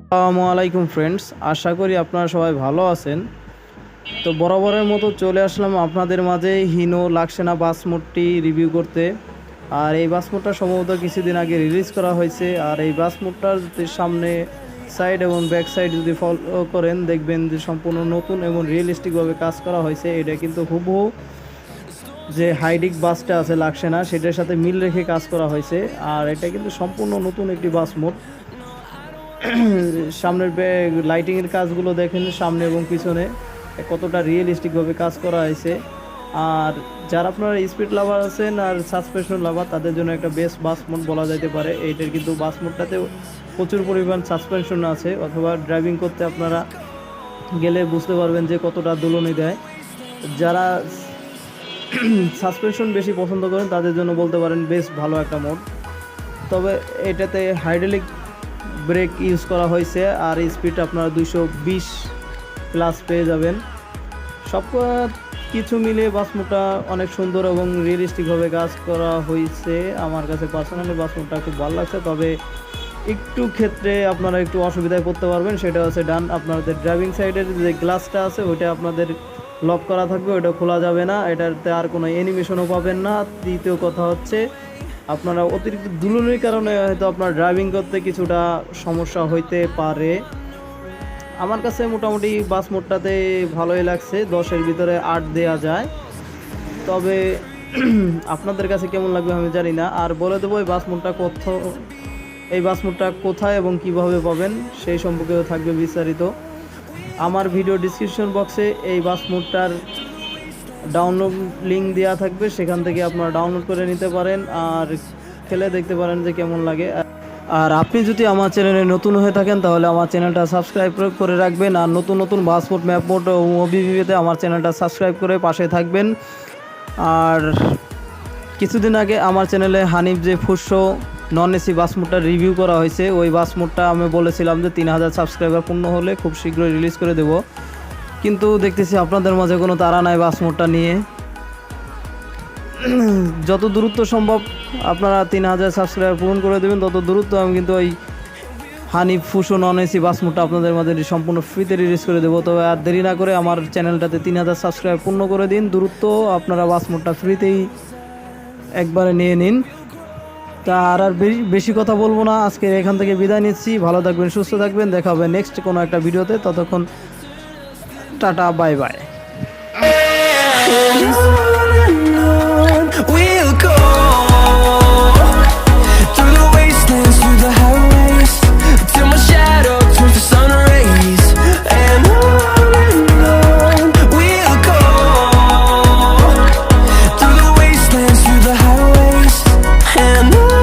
আসসালামু আলাইকুম ফ্রেন্ডস, আশা করি আপনারা সবাই ভালো আছেন। তো বরাবরের মতো চলে আসলাম আপনাদের মাঝে হিনো লাক্সেনা বাস মোডটি রিভিউ করতে। আর এই বাস মোডটা সম্ভবত কিছুদিন আগে রিলিজ করা হয়েছে। আর এই বাস মোডটার যদি সামনে সাইড এবং ব্যাক সাইড যদি ফলো করেন দেখবেন যে সম্পূর্ণ নতুন এবং রিয়েলিস্টিকভাবে কাজ করা হয়েছে। এটা কিন্তু হুবহু যে হাইডিক বাসটা আছে লাক্সেনা সেটার সাথে মিল রেখে কাজ করা হয়েছে। আর এটা কিন্তু সম্পূর্ণ নতুন একটি বাস মোড। সামনের লাইটিংয়ের কাজগুলো দেখেন সামনে এবং পিছনে কতটা রিয়েলিস্টিকভাবে কাজ করা হয়েছে। আর যারা আপনারা স্পিড লাভার আছেন আর সাসপেনশন লাভার তাদের জন্য একটা বেস্ট বাস মোড বলা যেতে পারে। এইটার কিন্তু বাস মোডটাতে প্রচুর পরিমাণ সাসপেনশন আছে, অথবা ড্রাইভিং করতে আপনারা গেলে বুঝতে পারবেন যে কতটা দোলনি দেয়। যারা সাসপেনশন বেশি পছন্দ করেন তাদের জন্য বলতে পারেন বেশ ভালো একটা মোড। তবে এটাতে হাইড্রোলিক ব্রেক ইউজ করা হয়েছে আর স্পিড আপনারা 220 প্লাস পেয়ে যাবেন। সব কিছু মিলে বাস মোডটা অনেক সুন্দর এবং রিয়েলিস্টিকভাবে কাজ করা হয়েছে। আমার কাছে পার্সোনালি বাস মোডটা খুব ভালো লাগছে। তবে একটু ক্ষেত্রে আপনারা একটু অসুবিধায় পড়তে পারবেন, সেটা হচ্ছে আপনাদের ড্রাইভিং সাইডের যে গ্লাসটা আছে ওইটা আপনাদের লক করা থাকবে, ওইটা খোলা যাবে না। এটাতে আর কোনো অ্যানিমেশনও পাবেন না। দ্বিতীয় কথা হচ্ছে আপনারা অতিরিক্ত দুলুনির কারণে হয়তো আপনার ড্রাইভিং করতে কিছুটা সমস্যা হইতে পারে। আমার কাছে মোটামুটি বাস মোডটাতে ভালোই লাগছে, 10-এর ভিতরে 8 দেওয়া যায়। তবে আপনাদের কাছে কেমন লাগবে আমি জানি না। আর বলে দেবো এই বাস মোডটা কোথায় এবং কিভাবে পাবেন সেই সম্পর্কেও থাকবে বিস্তারিত। আমার ভিডিও ডিসক্রিপশন বক্সে এই বাস মোডটার ডাউনলোড লিঙ্ক দেওয়া থাকবে, সেখান থেকে আপনারা ডাউনলোড করে নিতে পারেন আর খেলে দেখতে পারেন যে কেমন লাগে। আর আপনি যদি আমার চ্যানেলে নতুন হয়ে থাকেন তাহলে আমার চ্যানেলটা সাবস্ক্রাইব করে রাখবেন। আর নতুন নতুন বাস মোড, ম্যাপ মোড ও মুভি ভিডিওতে আমার চ্যানেলটা সাবস্ক্রাইব করে পাশে থাকবেন। আর কিছুদিন আগে আমার চ্যানেলে হানিফ যে ফুসো নন এসি বাস মোডটা রিভিউ করা হয়েছে। ওই বাস মোডটা আমি বলেছিলাম যে 3000 সাবস্ক্রাইবার পূর্ণ হলে খুব শীঘ্রই রিলিজ করে দেব, কিন্তু দেখতেছি আপনাদের মাঝে কোনো তাড়া নাই বাস মোডটা নিয়ে। যত দ্রুত সম্ভব আপনারা 3000 সাবস্ক্রাইবার পূরণ করে দেবেন, তত দ্রুত আমি কিন্তু ওই হানিফ ফুসো নন এসি বাস মোডটা আপনাদের মাঝে সম্পূর্ণ ফ্রিতে রিলিজ করে দেবো। তবে আর দেরি না করে আমার চ্যানেলটাতে 3000 সাবস্ক্রাইবার পূর্ণ করে দিন, দ্রুত আপনারা বাস মোডটা ফ্রিতেই একবারে নিয়ে নিন। তা আর বেশি কথা বলবো না, আজকে এখান থেকে বিদায় নিচ্ছি। ভালো থাকবেন, সুস্থ থাকবেন, দেখা হবে নেক্সট কোনো একটা ভিডিওতে। ততক্ষণ টাটা, বাই বাই।